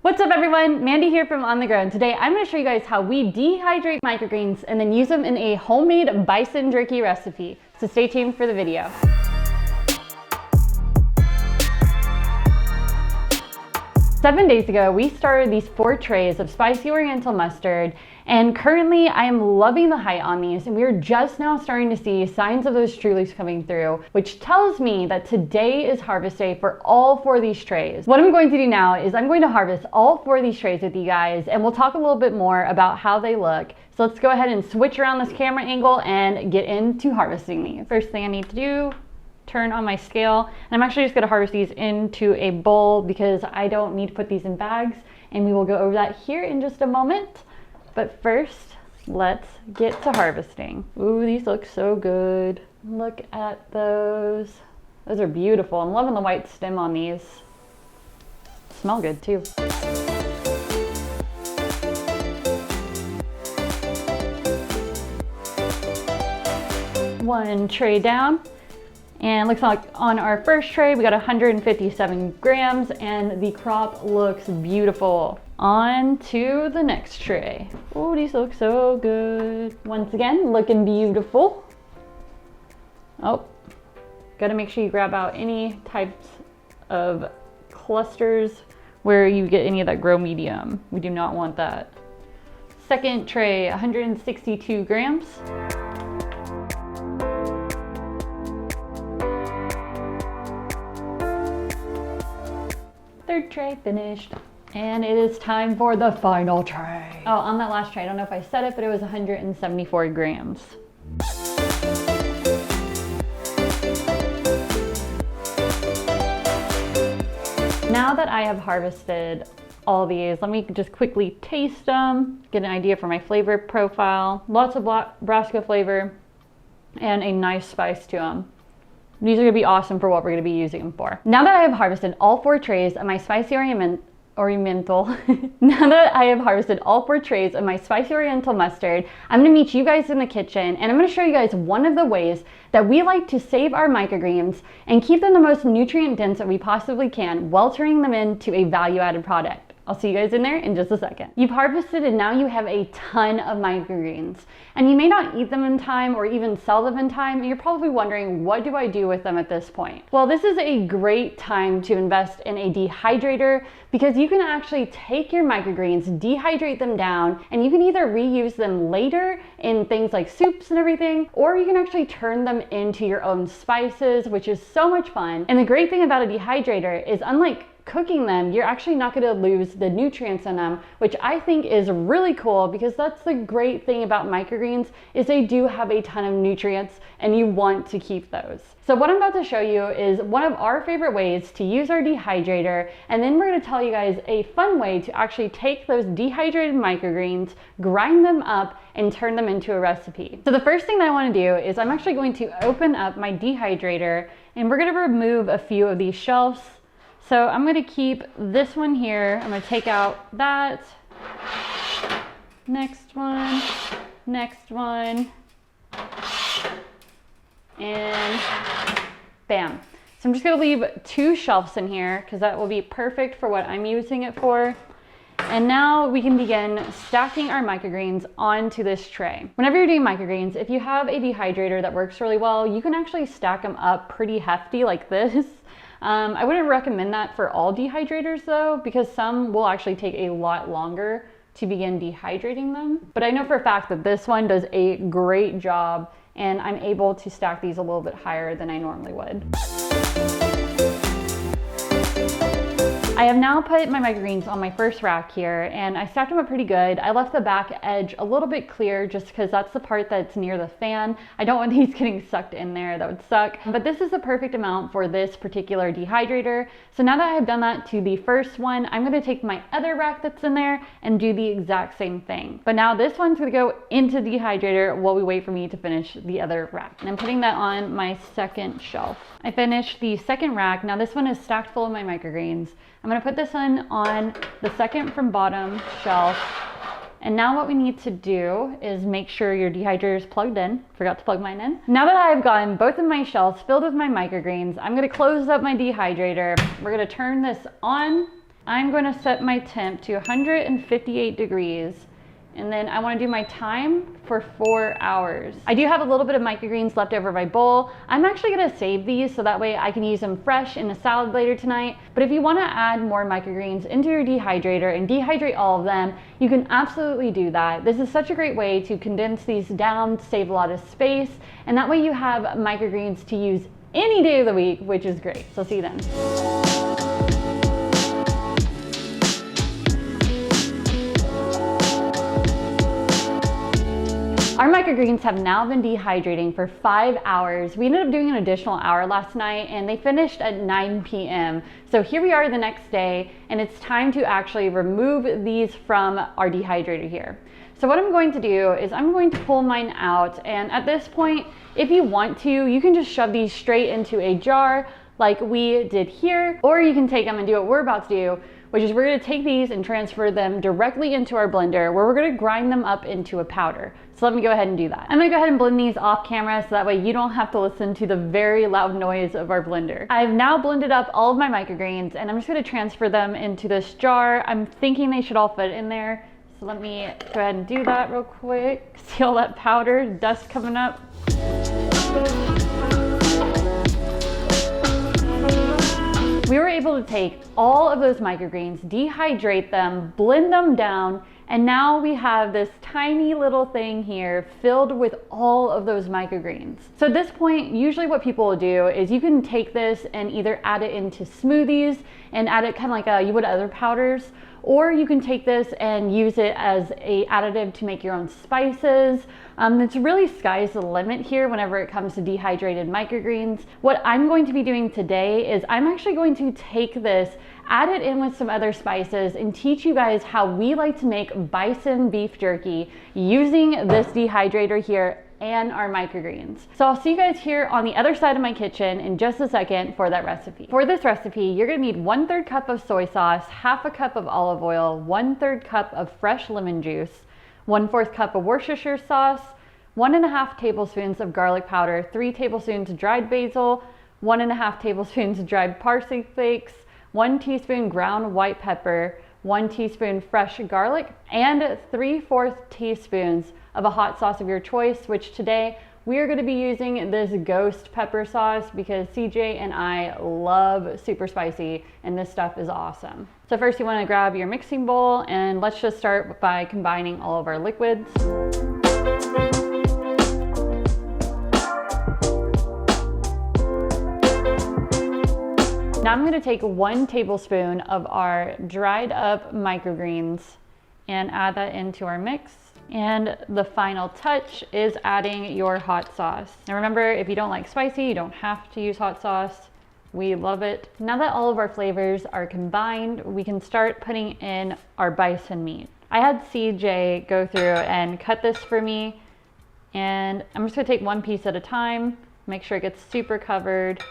What's up everyone, Mandy here from On The Go, and today I'm going to show you guys how we dehydrate microgreens and then use them in a homemade bison jerky recipe. So stay tuned for the video. Seven days ago, we started these 4 trays of spicy oriental mustard, and currently I am loving the height on these, and we're just now starting to see signs of those true leaves coming through, which tells me that today is harvest day for all 4 of these trays. What I'm going to do now is I'm going to harvest all 4 of these trays with you guys, and we'll talk a little bit more about how they look. So let's go ahead and switch around this camera angle and get into harvesting these. First thing I need to do, turn on my scale, and I'm actually just going to harvest these into a bowl because I don't need to put these in bags, and we will go over that here in just a moment. But first, let's get to harvesting. Ooh, these look so good. Look at those. Those are beautiful. I'm loving the white stem on these. Smell good too. One tray down. And it looks like on our first tray, we got 157 grams and the crop looks beautiful. On to the next tray. Oh, these look so good. Once again, looking beautiful. Oh, gotta make sure you grab out any types of clusters where you get any of that grow medium. We do not want that. Second tray, 162 grams. Third tray finished. And it is time for the final tray. Oh, on that last tray, I don't know if I said it, but it was 174 grams. Now that I have harvested all these, let me just quickly taste them, get an idea for my flavor profile. Lots of Nebraska flavor and a nice spice to them. These are gonna be awesome for what we're gonna be using them for. Now that I have harvested all 4 trays of my spicy oriental now that I have harvested all 4 trays of my spicy oriental mustard, I'm going to meet you guys in the kitchen, and I'm going to show you guys one of the ways that we like to save our microgreens and keep them the most nutrient dense that we possibly can while turning them into a value-added product. I'll see you guys in there in just a second. You've harvested and now you have a ton of microgreens, and you may not eat them in time or even sell them in time, and you're probably wondering, what do I do with them at this point? Well, this is a great time to invest in a dehydrator because you can actually take your microgreens, dehydrate them down, and you can either reuse them later in things like soups and everything, or you can actually turn them into your own spices, which is so much fun. And the great thing about a dehydrator is, unlike cooking them, you're actually not going to lose the nutrients in them, which I think is really cool, because that's the great thing about microgreens is they do have a ton of nutrients and you want to keep those. So what I'm about to show you is one of our favorite ways to use our dehydrator, and then we're going to tell you guys a fun way to actually take those dehydrated microgreens, grind them up, and turn them into a recipe. So the first thing that I want to do is I'm actually going to open up my dehydrator, and we're going to remove a few of these shelves. So I'm going to keep this one here. I'm going to take out that. Next one. Next one. And bam. So I'm just going to leave 2 shelves in here because that will be perfect for what I'm using it for. And now we can begin stacking our microgreens onto this tray. Whenever you're doing microgreens, if you have a dehydrator that works really well, you can actually stack them up pretty hefty like this. I wouldn't recommend that for all dehydrators though, because some will actually take a lot longer to begin dehydrating them. But I know for a fact that this one does a great job, and I'm able to stack these a little bit higher than I normally would. I have now put my microgreens on my first rack here, and I stacked them up pretty good. I left the back edge a little bit clear just because that's the part that's near the fan. I don't want these getting sucked in there, that would suck. But this is the perfect amount for this particular dehydrator. So now that I have done that to the first one, I'm gonna take my other rack that's in there and do the exact same thing. But now this one's gonna go into the dehydrator while we wait for me to finish the other rack. And I'm putting that on my second shelf. I finished the second rack. Now this one is stacked full of my microgreens. I'm going to put this one on the second from bottom shelf, And now what we need to do is make sure your dehydrator is plugged in. Forgot to plug mine in. Now that I've gotten both of my shelves filled with my microgreens, I'm gonna close up my dehydrator. We're gonna turn this on, I'm going to set my temp to 158 degrees. And then I want to do my time for 4 hours. I do have a little bit of microgreens left over my bowl. I'm actually going to save these so that way I can use them fresh in a salad later tonight. But if you want to add more microgreens into your dehydrator and dehydrate all of them, you can absolutely do that. This is such a great way to condense these down, save a lot of space, and that way you have microgreens to use any day of the week, which is great. So see you then. Our microgreens have now been dehydrating for 5 hours. We ended up doing an additional hour last night and they finished at 9 p.m. So here we are the next day and it's time to actually remove these from our dehydrator here. So what I'm going to do is I'm going to pull mine out, and at this point, if you want to, you can just shove these straight into a jar like we did here, or you can take them and do what we're about to do, which is we're going to take these and transfer them directly into our blender where we're going to grind them up into a powder. So let me go ahead and do that. I'm going to go ahead and blend these off camera so that way you don't have to listen to the very loud noise of our blender. I've now blended up all of my microgreens and I'm just going to transfer them into this jar. I'm thinking they should all fit in there. So let me go ahead and do that real quick. See all that powder, dust coming up. We were able to take all of those microgreens, dehydrate them, blend them down, and now we have this tiny little thing here filled with all of those microgreens. So at this point, usually what people will do is you can take this and either add it into smoothies and add it kind of like you would other powders, or you can take this and use it as a additive to make your own spices. It's really sky's the limit here whenever it comes to dehydrated microgreens. What I'm going to be doing today is I'm actually going to take this, add it in with some other spices, and teach you guys how we like to make bison beef jerky using this dehydrator here and our microgreens. So I'll see you guys here on the other side of my kitchen in just a second for that recipe. For this recipe, you're gonna need 1/3 cup of soy sauce, 1/2 cup of olive oil, 1/3 cup of fresh lemon juice, 1/4 cup of Worcestershire sauce, 1.5 tablespoons of garlic powder, 3 tablespoons of dried basil, 1.5 tablespoons of dried parsley flakes, 1 teaspoon ground white pepper, 1 teaspoon fresh garlic, and 3/4 teaspoons of a hot sauce of your choice, which today we are going to be using this ghost pepper sauce because CJ and I love super spicy and this stuff is awesome. So first you want to grab your mixing bowl and let's just start by combining all of our liquids. Now I'm going to take 1 tablespoon of our dried up microgreens and add that into our mix. And the final touch is adding your hot sauce. Now remember, if you don't like spicy, you don't have to use hot sauce. We love it. Now that all of our flavors are combined, we can start putting in our bison meat. I had CJ go through and cut this for me, and I'm just gonna take 1 piece at a time, make sure it gets super covered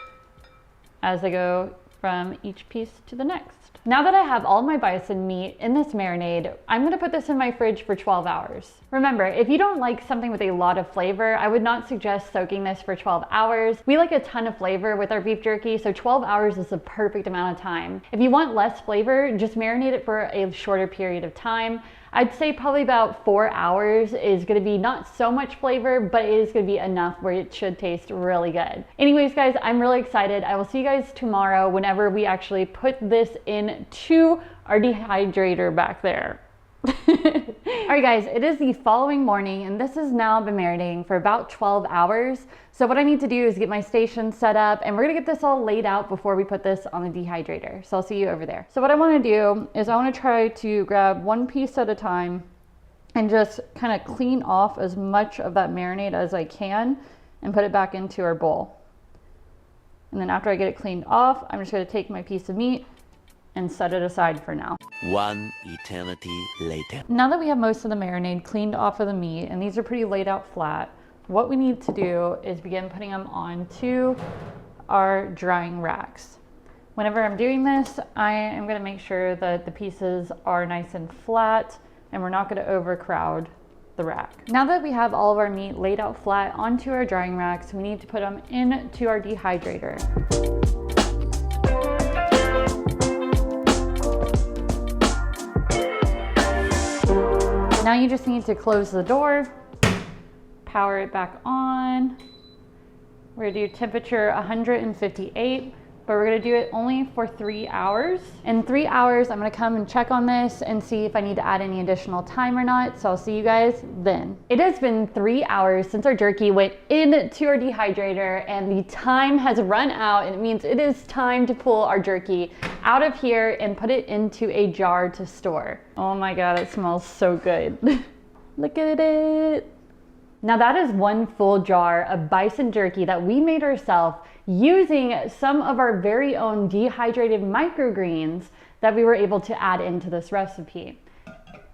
as I go from each piece to the next. Now that I have all my bison meat in this marinade, I'm gonna put this in my fridge for 12 hours. Remember, if you don't like something with a lot of flavor, I would not suggest soaking this for 12 hours. We like a ton of flavor with our beef jerky, so 12 hours is the perfect amount of time. If you want less flavor, just marinate it for a shorter period of time. I'd say probably about 4 hours is gonna be not so much flavor, but it is gonna be enough where it should taste really good. Anyways, guys, I'm really excited. I will see you guys tomorrow whenever we actually put this into our dehydrator back there. All right, guys, it is the following morning and this has now been marinating for about 12 hours. So what I need to do is get my station set up and we're gonna get this all laid out before we put this on the dehydrator. So I'll see you over there. So what I wanna do is I wanna try to grab 1 piece at a time and just kind of clean off as much of that marinade as I can and put it back into our bowl. And then after I get it cleaned off, I'm just gonna take my piece of meat and set it aside for now. 1 eternity later. Now that we have most of the marinade cleaned off of the meat, and these are pretty laid out flat, what we need to do is begin putting them onto our drying racks. Whenever I'm doing this, I am gonna make sure that the pieces are nice and flat and we're not gonna overcrowd the rack. Now that we have all of our meat laid out flat onto our drying racks, we need to put them into our dehydrator. Now you just need to close the door, power it back on. We're gonna do temperature 158, but we're gonna do it only for 3 hours. In 3 hours, I'm gonna come and check on this and see if I need to add any additional time or not. So I'll see you guys then. It has been 3 hours since our jerky went into our dehydrator, and the time has run out, and it means it is time to pull our jerky out of here and put it into a jar to store. Oh my God, it smells so good. Look at it. Now that is one full jar of bison jerky that we made ourselves using some of our very own dehydrated microgreens that we were able to add into this recipe.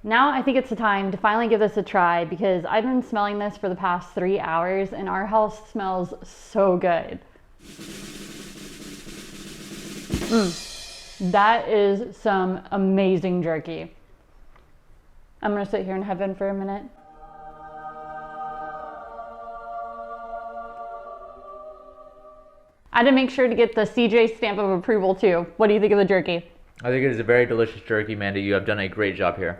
Now I think it's the time to finally give this a try, because I've been smelling this for the past 3 hours and our house smells so good. That is some amazing jerky. I'm gonna sit here in heaven for a minute. I had to make sure to get the CJ stamp of approval too. What do you think of the jerky? I think it is a very delicious jerky, Mandy. You have done a great job here.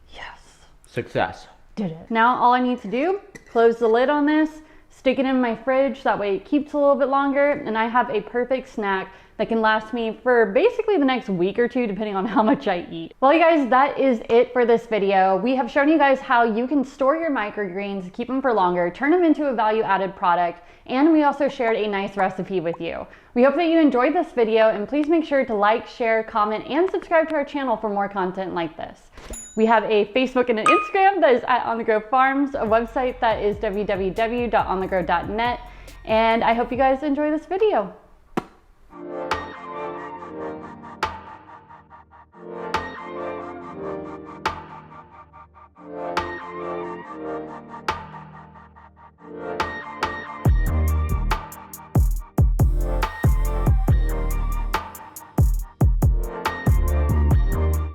Yes. Success. Did it. Now all I need to do, close the lid on this, stick it in my fridge, that way it keeps a little bit longer, and I have a perfect snack that can last me for basically the next week or two, depending on how much I eat. Well, you guys, that is it for this video. We have shown you guys how you can store your microgreens, keep them for longer, turn them into a value-added product, and we also shared a nice recipe with you. We hope that you enjoyed this video, and please make sure to like, share, comment, and subscribe to our channel for more content like this. We have a Facebook and an Instagram that is at On The Grow Farms, a website that is www.onthegrow.net, and I hope you guys enjoy this video.